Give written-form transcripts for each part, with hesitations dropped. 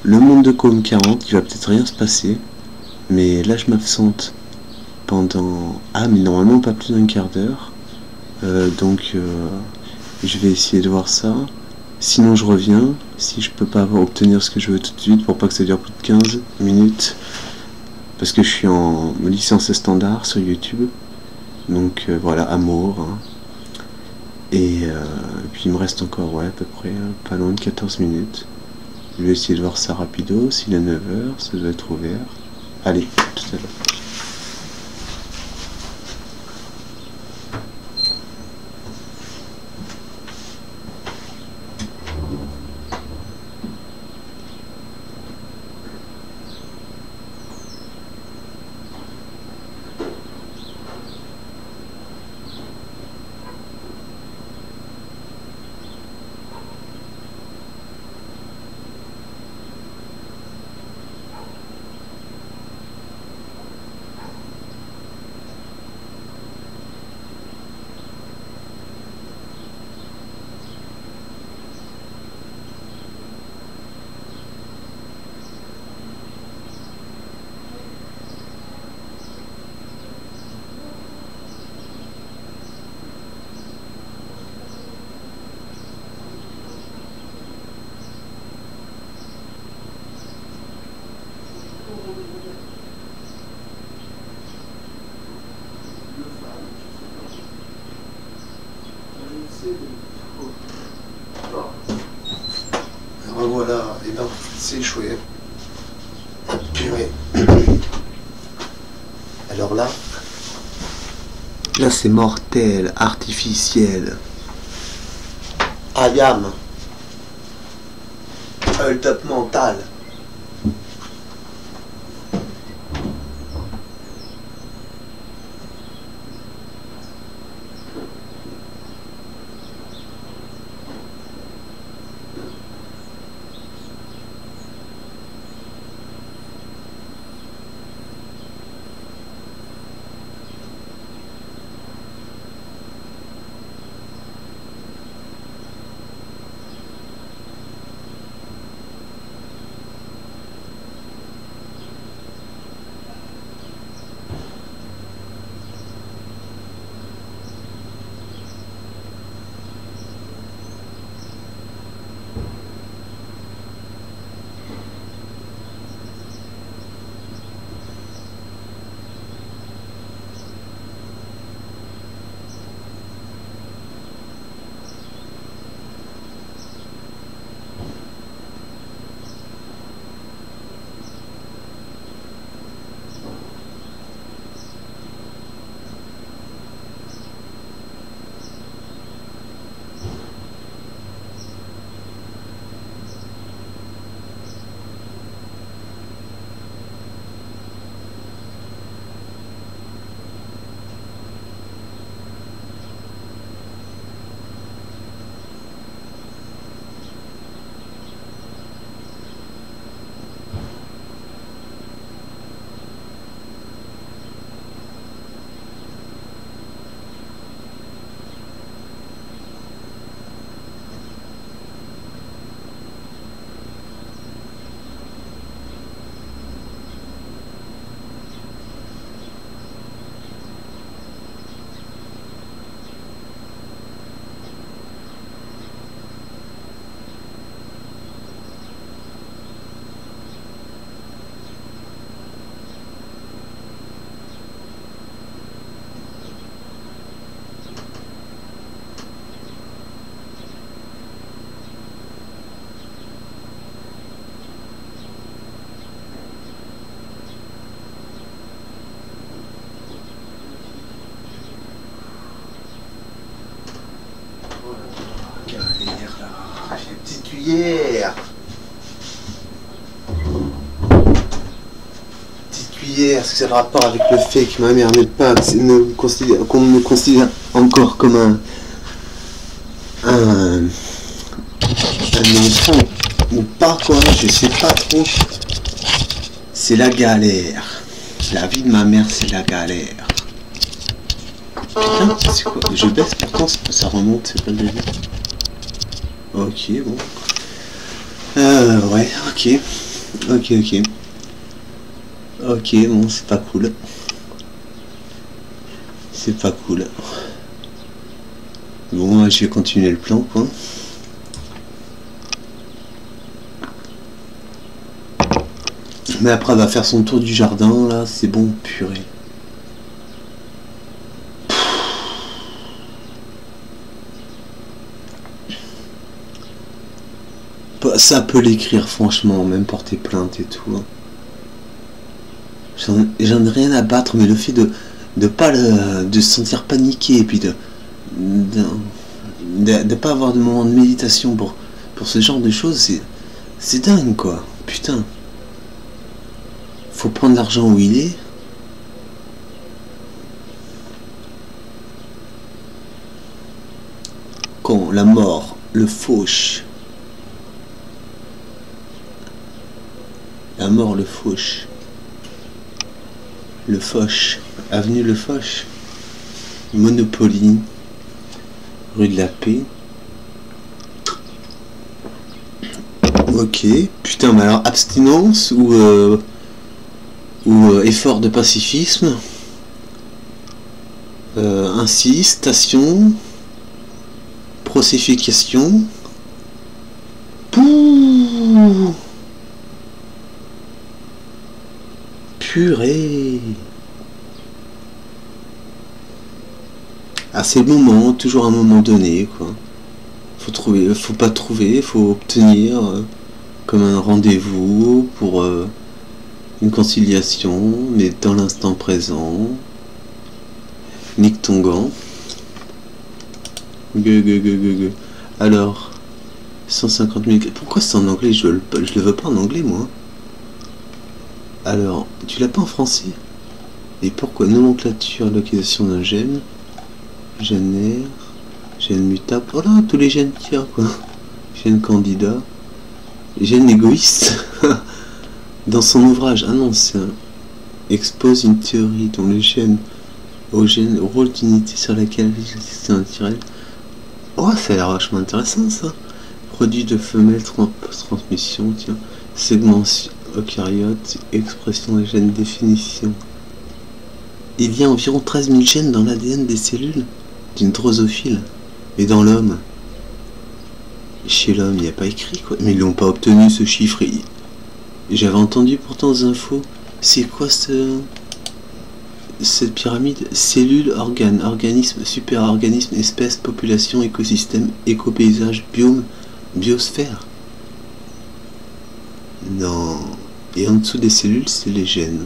le monde de Com 40, il va peut-être rien se passer. Mais là, je m'absente pendant... Ah, mais normalement pas plus d'un quart d'heure. Donc, je vais essayer de voir ça. Sinon, je reviens. Si je peux pas obtenir ce que je veux tout de suite, pour pas que ça dure plus de 15 minutes. Parce que je suis en licence standard sur YouTube. Donc, voilà, amour. Hein. Et puis, il me reste encore, ouais, à peu près pas loin de 14 minutes. Je vais essayer de voir ça rapido. S'il est 9h, ça doit être ouvert. Allez, tout à l'heure. Voilà, et ben c'est échoué. Purée. Alors là c'est mortel, artificiel. Ayam. Le top mental. Cuillère. Petite cuillère, est-ce que c'est le rapport avec le fait que ma mère n'est pas, qu'on me considère encore comme un enfant ou pas quoi, je sais pas trop. C'est la galère. La vie de ma mère, c'est la galère. Putain, c'est quoi? Je baisse pourtant, ça remonte, c'est pas le début. Ok, bon. Ouais, ok. Ok, ok. Ok, bon, c'est pas cool. C'est pas cool. Bon, je vais continuer le plan, quoi. Mais après, elle va faire son tour du jardin, là, c'est bon, purée. Ça peut l'écrire, franchement, même porter plainte et tout. Hein. J'en ai rien à battre, mais le fait de pas de se sentir paniqué et puis de pas avoir de moment de méditation pour ce genre de choses, c'est dingue, quoi. Putain. Faut prendre l'argent où il est. Quand la mort le fauche. La mort le fauche. Le Foch. Avenue Le Foch. Monopoly. Rue de la Paix. Ok. Putain, mais alors abstinence ou effort de pacifisme. Ainsi, station. Procéfication. Pouh. Purée. Ah, c'est le moment, toujours un moment donné, quoi. Faut pas trouver, faut obtenir comme un rendez-vous pour une conciliation, mais dans l'instant présent. Nique ton gant. Alors, 150 000. Pourquoi c'est en anglais? Je le veux pas en anglais, moi. Alors, tu l'as pas en français? Et pourquoi? Nomenclature, localisation d'un gène. Gène R, gène mutable. Oh là, tous les gènes tiers, quoi. Gène candidat. Gène égoïste. Dans son ouvrage, ah non, c'est un... expose une théorie dont le gène au rôle d'unité sur laquelle le système naturel. Oh, ça a l'air vachement intéressant, ça. Produit de femelle transmission, tiens. Segment eucaryote, expression des gènes, définition. Il y a environ 13 000 gènes dans l'ADN des cellules d'une drosophile. Et dans l'homme. Chez l'homme, il n'y a pas écrit, quoi. Mais ils n'ont pas obtenu ce chiffre. J'avais entendu pourtant aux infos. C'est quoi cette pyramide? Cellules, organes, organismes, super-organismes, espèces, population, écosystème, éco-paysage, biome, biosphère. Non. Et en dessous des cellules, c'est les gènes.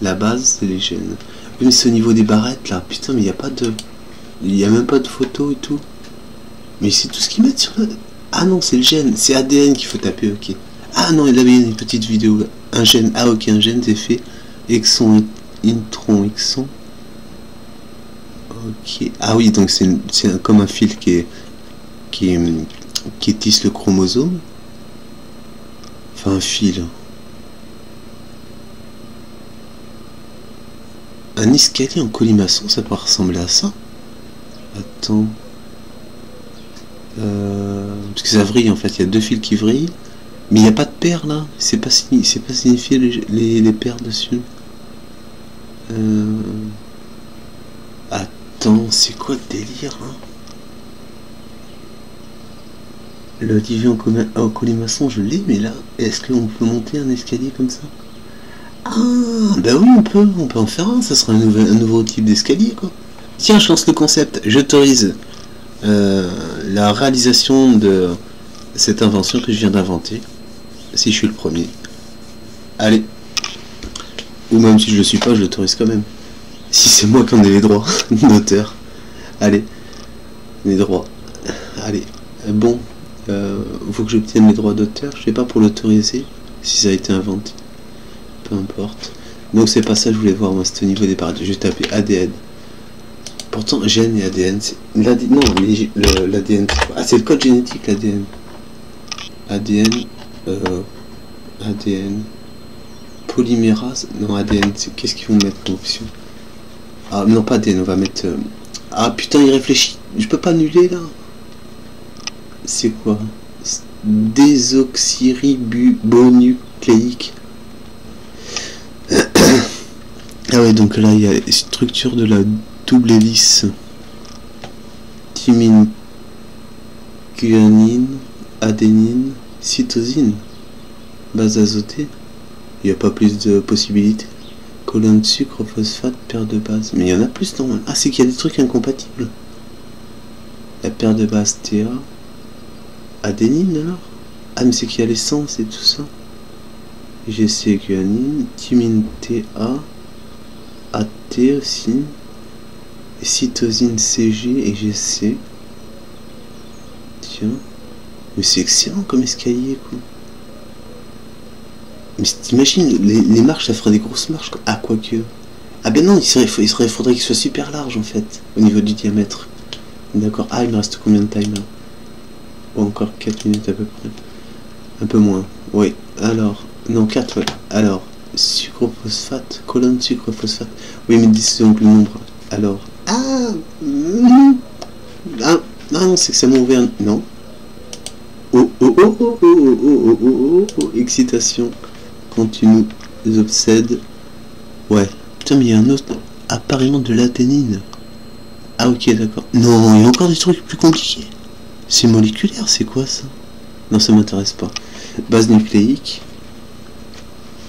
La base, c'est les gènes. Oui, mais c'est au niveau des barrettes, là. Putain, mais il n'y a pas de... Il n'y a même pas de photo et tout. Mais c'est tout ce qu'ils mettent sur le... Ah non, c'est le gène. C'est ADN qu'il faut taper, ok. Ah non, il avait une petite vidéo, là. Un gène. Ah ok, un gène, c'est fait. Exon, intron, exon. Ok. Ah oui, donc c'est comme un fil qui tisse le chromosome. Enfin, un fil. Un escalier en colimaçon, ça peut ressembler à ça. Attends. Parce que ça vrille en fait, il y a deux fils qui vrillent. Mais il n'y a pas de paire là. C'est pas signifié les paires dessus. Attends, c'est quoi le délire hein? Le divier en colimaçon, je l'ai, mais là, est-ce qu'on peut monter un escalier comme ça? Ah, bah oui, on peut en faire un, ça sera un nouveau type d'escalier, quoi. Tiens, je lance le concept, j'autorise la réalisation de cette invention que je viens d'inventer, si je suis le premier. Allez. Ou même si je le suis pas, je l'autorise quand même. Si c'est moi qui en ai les droits d'auteur. Allez. Les droits. Allez. Bon. Faut que j'obtienne mes droits d'auteur. Je sais pas pour l'autoriser. Si ça a été inventé. Peu importe. Donc c'est pas ça que je voulais voir moi, c'était au niveau des paramètres. Je vais taper ADN. Pourtant gène et ADN c'est... Non, l'ADN c'est quoi? Ah c'est le code génétique l'ADN. ADN ADN polymérase. Non ADN c'est... Qu'est-ce qu'ils vont mettre comme option? Ah non pas ADN, on va mettre... Ah putain il réfléchit. Je peux pas annuler là. C'est quoi? désoxyribonucléique. Ah ouais, donc là, il y a structure de la double hélice. Thymine, guanine, adénine, cytosine. Base azotée. Il n'y a pas plus de possibilités. Colonne de sucre, phosphate, paire de base. Mais il y en a plus, non? Ah, c'est qu'il y a des trucs incompatibles. La paire de base TA. Adénine, alors? Ah, mais c'est qu'il y a l'essence et tout ça. GC, guanine, thymine, TA. AT aussi. Et cytosine, CG et GC. Tiens. Mais c'est excellent comme escalier, quoi. Mais t'imagines, les marches, ça ferait des grosses marches. Ah, quoique. Ah ben non, faudrait qu'il soit super large, en fait, au niveau du diamètre. D'accord. Ah, il me reste combien de time, là? Bon, encore 4 minutes à peu près. Un peu moins. Oui. Alors, non, 4, ouais. Alors, sucre-phosphate, colonne sucre-phosphate. Oui, mais 10, c'est donc le nombre. Alors, ah, non, c'est que ça m'a ouvert. Non. Oh, oh, oh, oh, oh, oh, oh, oh, oh, excitation. Quand tu nous obsèdes. Ouais. Putain, mais il y a un autre. Apparemment de l'adénine. Ah, ok, d'accord. Non, il y a encore des trucs plus compliqués. C'est moléculaire, c'est quoi ça? Non, ça m'intéresse pas. Base nucléique.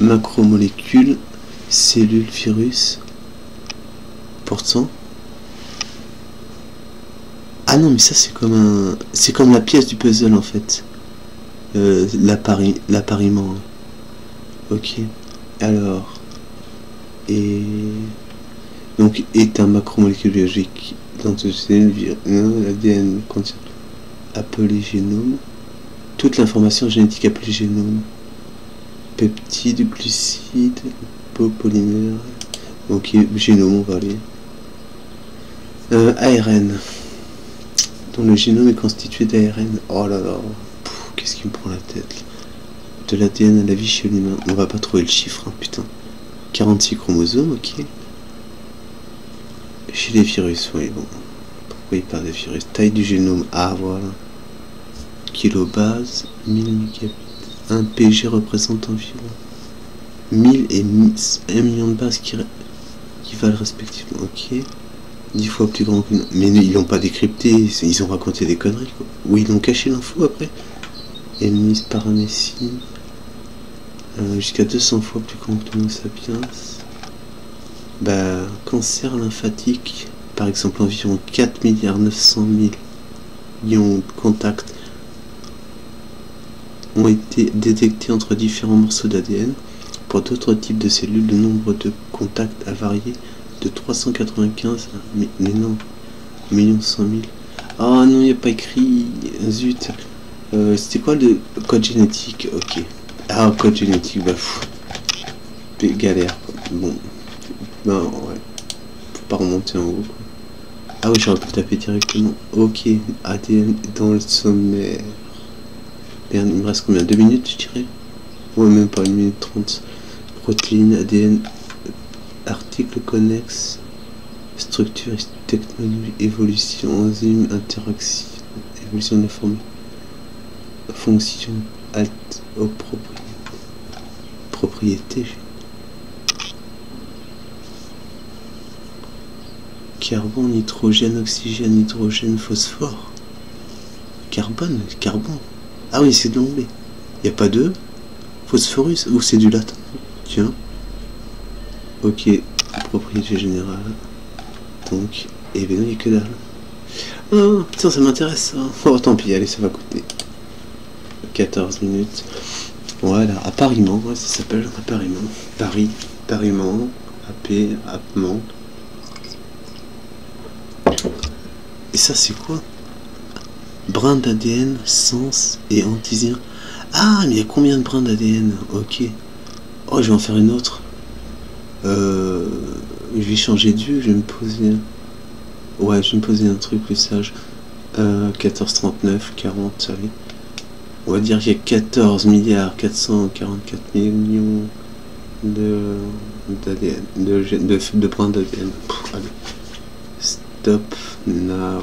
Macromolécules. Cellules, virus. Porte-sang. Ah non, mais ça c'est comme un. C'est comme la pièce du puzzle en fait. L'appariement. Ok. Alors. Et. Donc, est un macromolécule biologique dans une cellule. L'ADN contient. Appelé génome. Toute l'information génétique appelée génome. Peptides, glucides, polymères. Ok, génome, on va aller. ARN. Dont le génome est constitué d'ARN. Oh là là. Qu'est-ce qui me prend la tête? De l'ADN à la vie chez l'humain. On va pas trouver le chiffre, hein, putain. 46 chromosomes, ok. Chez les virus, oui, bon. Pourquoi il parle des virus? Taille du génome. Ah, voilà. Kilobase, 1000 mégabits. 1 PG représente environ 1000 et 1 million de bases qui valent respectivement. Ok. 10 fois plus grand qu'une. Mais ils l'ont pas décrypté, ils ont raconté des conneries, quoi. Ou ils l'ont caché l'info après. Mise paramécine. Jusqu'à 200 fois plus grand que l'Homo sapiens. Bah, cancer lymphatique, par exemple, environ 4 milliards 900 millions de contacts ont été détectés entre différents morceaux d'ADN. Pour d'autres types de cellules, le nombre de contacts a varié de 395 mais non, 1 100 000. Ah non, il n'y a pas écrit. Zut. C'était quoi le code génétique? Ok. Ah, code génétique, bah galère. Bon. Ben ouais. Faut pas remonter en haut, quoi. Ah oui, j'aurais pu taper directement. Ok. ADN dans le sommaire. Merde, il me reste combien? 2 minutes, je dirais? Ouais, même pas 1 minute 30. Protéines, ADN, article connexe, structure, technologie, évolution, enzyme, interaction, évolution de la forme, fonction, alt, aux propriétés. Carbone, nitrogène, oxygène, hydrogène, phosphore. Carbone. Ah oui, c'est de l'anglais. Il n'y a pas de phosphorus ou c'est du latin? Tiens. Ok, propriété générale. Donc, et bien non, il n'y a que dalle. Oh, putain, ça m'intéresse ça. Oh, tant pis, allez, ça va coûter 14 minutes. Voilà, appariement, ouais, ça s'appelle appariement. Appariement, appement. Et ça, c'est quoi? Brin d'ADN, sens et antisien. Ah, mais il y a combien de brins d'ADN? Ok. Oh, je vais en faire une autre. Je vais changer de vue, je vais me poser. Ouais, je vais me poser un truc plus sage. 14, 39, 40, allez. On va dire qu'il y a 14 milliards 444 millions d'ADN, de brins d'ADN. Allez. Stop now.